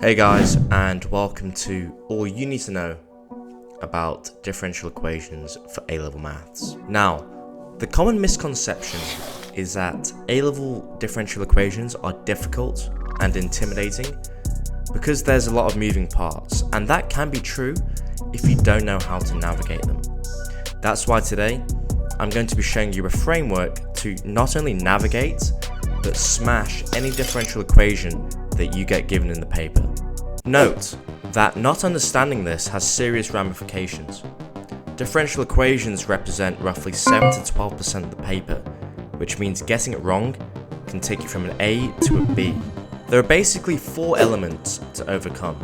Hey guys, and welcome to all you need to know about differential equations for A-level maths. Now, the common misconception is that A-level differential equations are difficult and intimidating because there's a lot of moving parts, and that can be true if you don't know how to navigate them. That's why today I'm going to be showing you a framework to not only navigate but smash any differential equation that you get given in the paper. Note that not understanding this has serious ramifications. Differential equations represent roughly 7 to 12% of the paper, which means getting it wrong can take you from an A to a B. There are basically 4 elements to overcome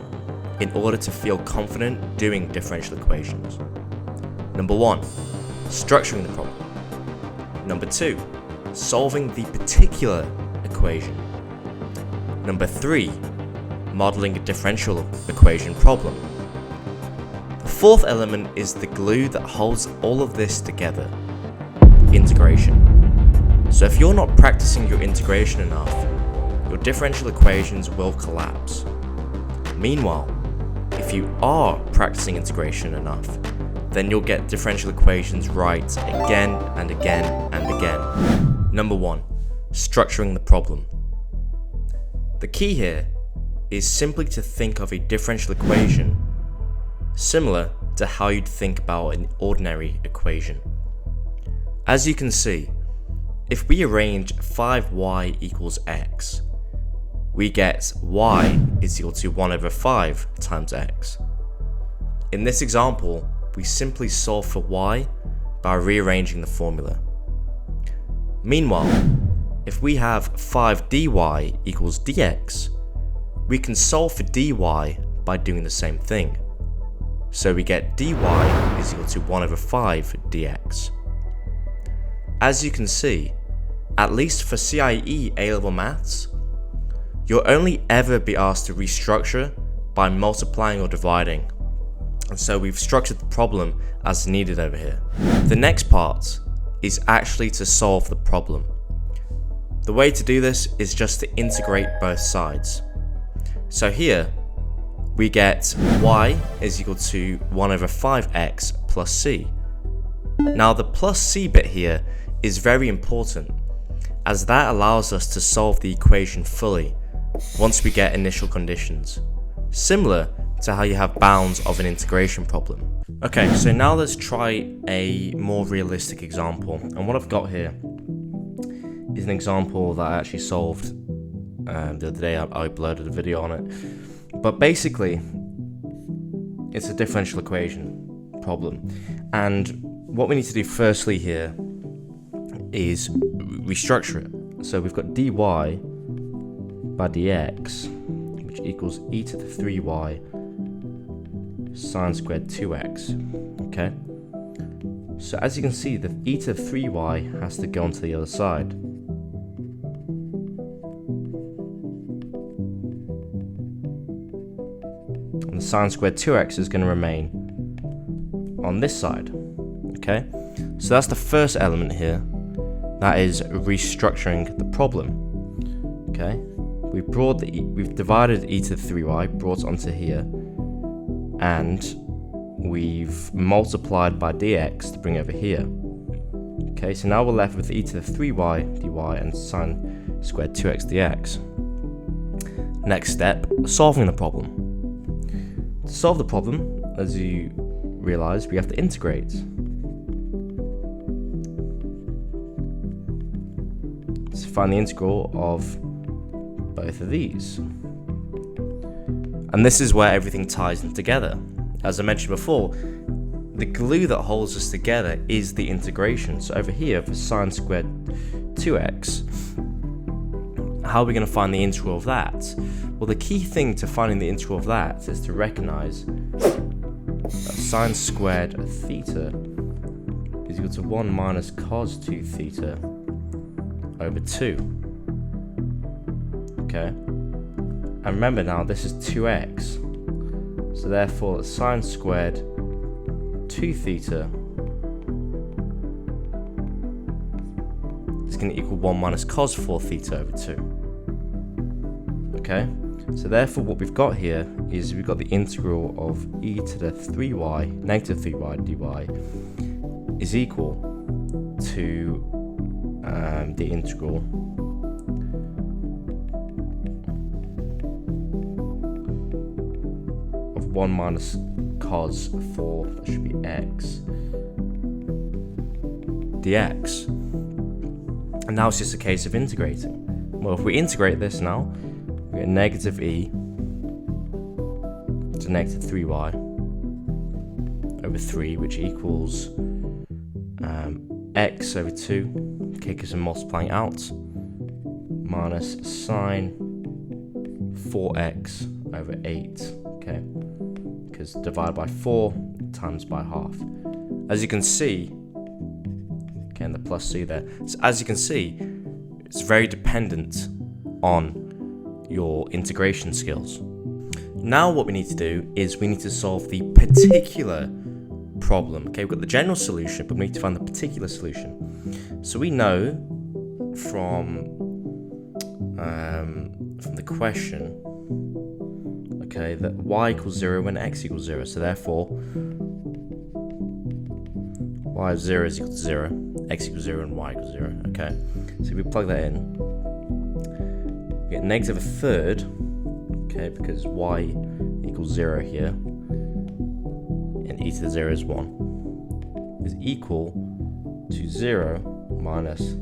in order to feel confident doing differential equations. Number 1, structuring the problem. Number 2, solving the particular equation. Number 3, modeling a differential equation problem. The 4th element is the glue that holds all of this together: integration. So if you're not practicing your integration enough, your differential equations will collapse. Meanwhile, if you are practicing integration enough, then you'll get differential equations right again and again and again. Number 1, structuring the problem. The key here is simply to think of a differential equation similar to how you'd think about an ordinary equation. As you can see, if we arrange 5y equals x, we get y is equal to 1 over 5 times x. In this example, we simply solve for y by rearranging the formula. Meanwhile, if we have 5 dy equals dx, we can solve for dy by doing the same thing. So we get dy is equal to 1 over 5 dx. As you can see, at least for CIE A-level maths, you'll only ever be asked to restructure by multiplying or dividing. And so we've structured the problem as needed over here. The next part is actually to solve the problem. The way to do this is just to integrate both sides. So here, we get y is equal to 1 over 5x plus c. Now the plus c bit here is very important, as that allows us to solve the equation fully once we get initial conditions, similar to how you have bounds of an integration problem. Okay, so now let's try a more realistic example, and what I've got here is an example that I actually solved the other day. I uploaded a video on it, but basically it's a differential equation problem, and what we need to do firstly here is restructure it. So we've got dy by dx, which equals e to the 3y sine squared 2x. Okay, so as you can see, the e to the 3y has to go onto the other side. And the sine squared 2x is going to remain on this side. Okay, so that's the first element here. That is restructuring the problem. Okay, we've divided e to the 3y, brought it onto here, and we've multiplied by dx to bring it over here. Okay, so now we're left with e to the 3y dy and sine squared 2x dx. Next step, solving the problem. To solve the problem, as you realize, we have to integrate. To find the integral of both of these. And this is where everything ties in together. As I mentioned before, the glue that holds us together is the integration. So over here for sine squared 2x, how are we going to find the integral of that? Well, the key thing to finding the integral of that is to recognize that sine squared theta is equal to 1 minus cos 2 theta over 2. Okay, and remember now this is 2x, so therefore sine squared 2 theta is going to equal 1 minus cos 4 theta over 2. Okay, So therefore what we've got here is we've got the integral of e to the 3y, negative 3y dy is equal to the integral of 1 minus cos 4, that should be x, dx. And now it's just a case of integrating. Well, if we integrate this now, we get negative e to negative 3y over 3, which equals x over 2, okay, because I'm multiplying out, minus sine 4x over 8, okay, because divided by 4 times by half. As you can see, okay, and the plus c there, so as you can see, it's very dependent on your integration skills. Now what we need to do is we need to solve the particular problem. Okay, we've got the general solution, but we need to find the particular solution. So we know from the question, okay, that y equals 0 when x equals 0. So therefore, y of 0 is equal to 0, x equals 0, and y equals 0. Okay, so if we plug that in, we get negative a third, okay, because y equals 0 here, and e to the 0 is 1, is equal to 0 minus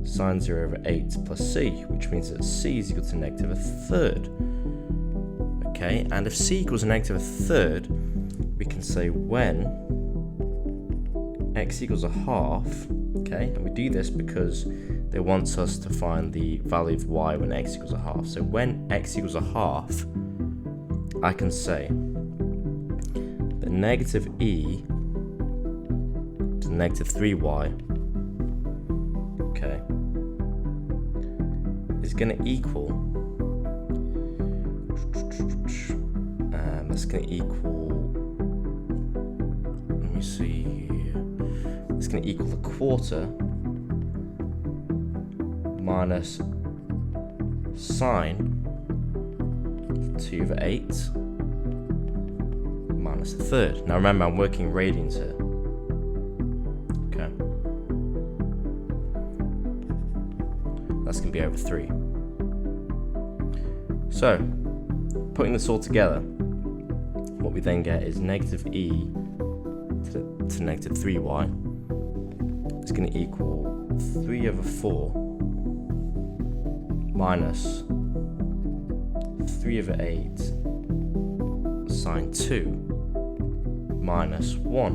sine 0 over 8 plus c, which means that c is equal to negative a third. Okay, and if c equals a negative a third, we can say when x equals a half, okay, and we do this because they want us to find the value of y when x equals a half. So when x equals a half, I can say that negative e to negative 3y, okay, is going to equal, that's going to equal, let me see here, it's going to equal a quarter minus sine 2 over 8 minus a third. Now remember, I'm working radians here. Okay. That's going to be over 3. So, putting this all together, what we then get is negative e to negative 3y is going to equal 3 over 4 minus 3 over 8 sine 2 minus 1,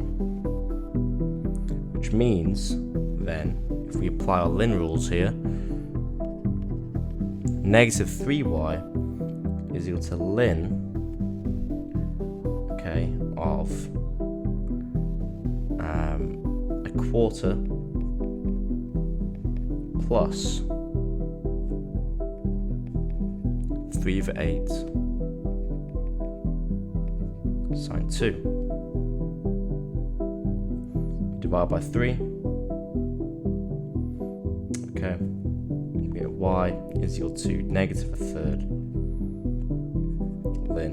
which means then, if we apply our Lin rules here, negative 3y is equal to Lin, okay, of a quarter plus 3 over 8 sine 2 divided by 3. Okay, we get y is equal to negative a third Lin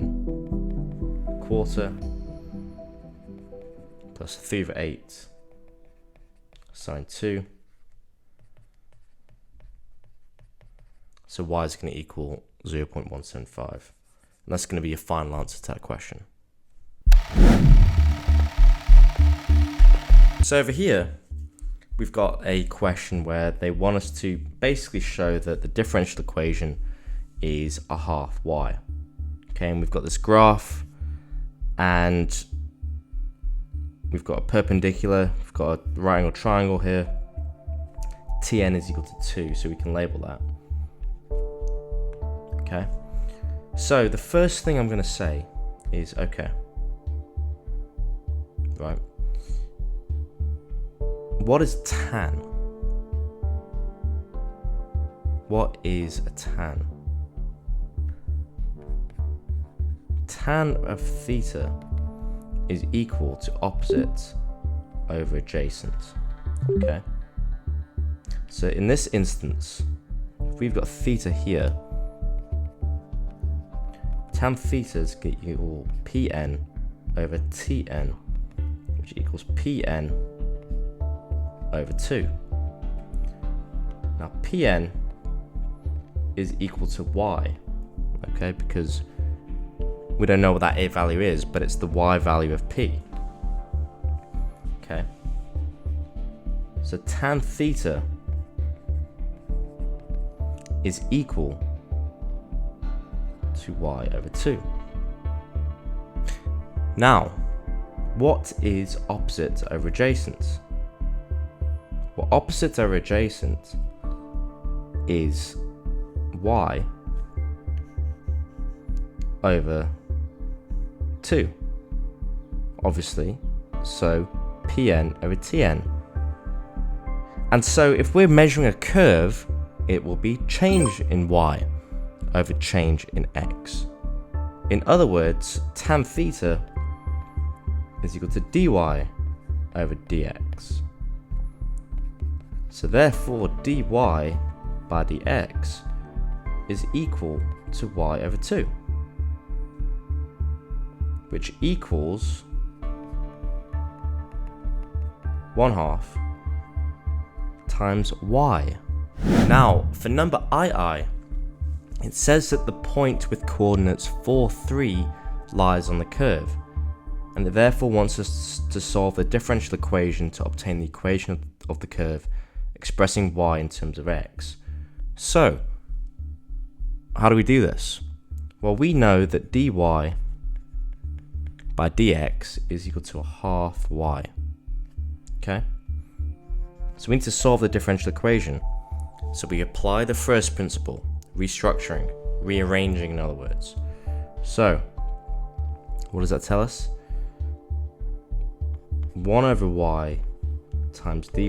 quarter plus 3 over 8 sine 2. So y is going to equal 0.175. And that's going to be your final answer to that question. So over here, we've got a question where they want us to basically show that the differential equation is a half y. Okay, and we've got this graph, and we've got a perpendicular, we've got a right angle triangle here. Tn is equal to 2, so we can label that. Okay, so the first thing I'm going to say is, okay, right, what is tan? What is a tan? Tan of theta is equal to opposite over adjacent. Okay, so in this instance, if we've got theta here, tan theta is going to equal Pn over Tn, which equals Pn over 2. Now Pn is equal to y, okay, because we don't know what that A value is, but it's the y value of P. Okay. So tan theta is equal to y over 2. Now, what is opposite over adjacent? Well, opposite over adjacent is y over 2, obviously, so Pn over Tn. And so if we're measuring a curve, it will be change in y over change in x. In other words, tan theta is equal to dy over dx. So therefore dy by dx is equal to y over 2, which equals 1/2 times y. Now, for number II, it says that the point with coordinates 4, 3 lies on the curve, and it therefore wants us to solve the differential equation to obtain the equation of the curve expressing y in terms of x. So, how do we do this? Well, we know that dy by dx is equal to 1/2 y. Okay? So we need to solve the differential equation. So we apply the first principle, restructuring, rearranging in other words. So, what does that tell us? 1 over y times dy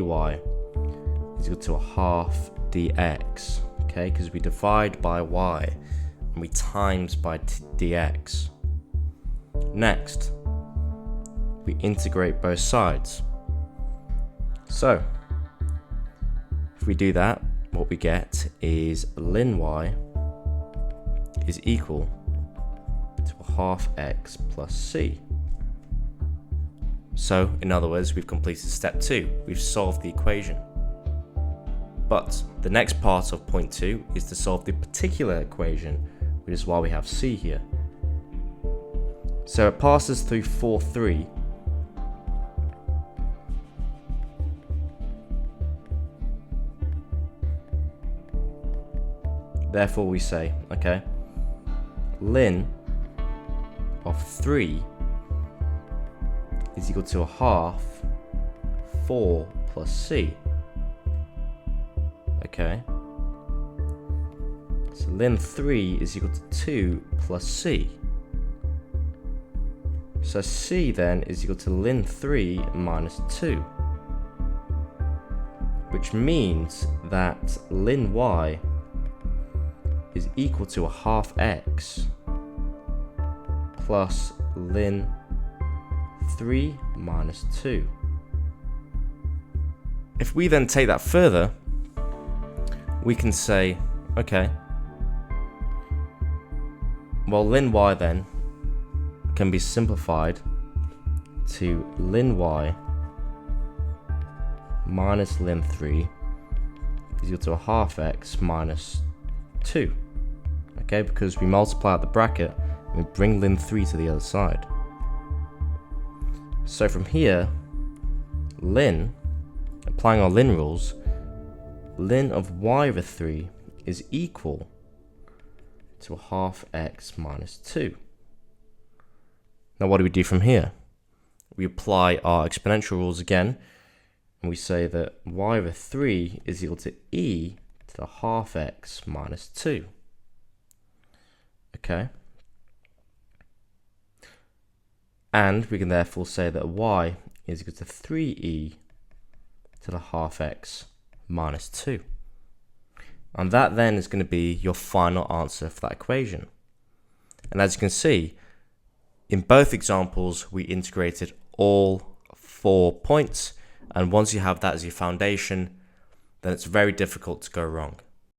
is equal to 1/2 dx. Okay, because we divide by y and we times by dx. Next, we integrate both sides. So, if we do that, what we get is ln y is equal to 1/2 x plus c. So, in other words, we've completed step 2. We've solved the equation. But the next part of point 2 is to solve the particular equation, which is why we have c here. So it passes through 4, 3. Therefore we say, okay, ln of 3 is equal to 1/2 4 plus c. Okay. So ln 3 is equal to 2 plus c. So c then is equal to ln 3 minus 2. Which means that ln y is equal to 1/2 x plus ln 3 minus 2. If we then take that further, we can say, okay, well, ln y then can be simplified to ln y minus ln 3 is equal to 1/2 x minus 2. Okay, because we multiply out the bracket and we bring ln 3 to the other side. So from here, ln, applying our ln rules, ln of y over 3 is equal to 1/2 x minus 2. Now what do we do from here? We apply our exponential rules again, and we say that y over 3 is equal to e to the 1/2 x minus 2. Okay? And we can therefore say that y is equal to 3e to the 1/2 x minus 2. And that then is going to be your final answer for that equation. And as you can see, in both examples, we integrated all 4 points. And once you have that as your foundation, then it's very difficult to go wrong.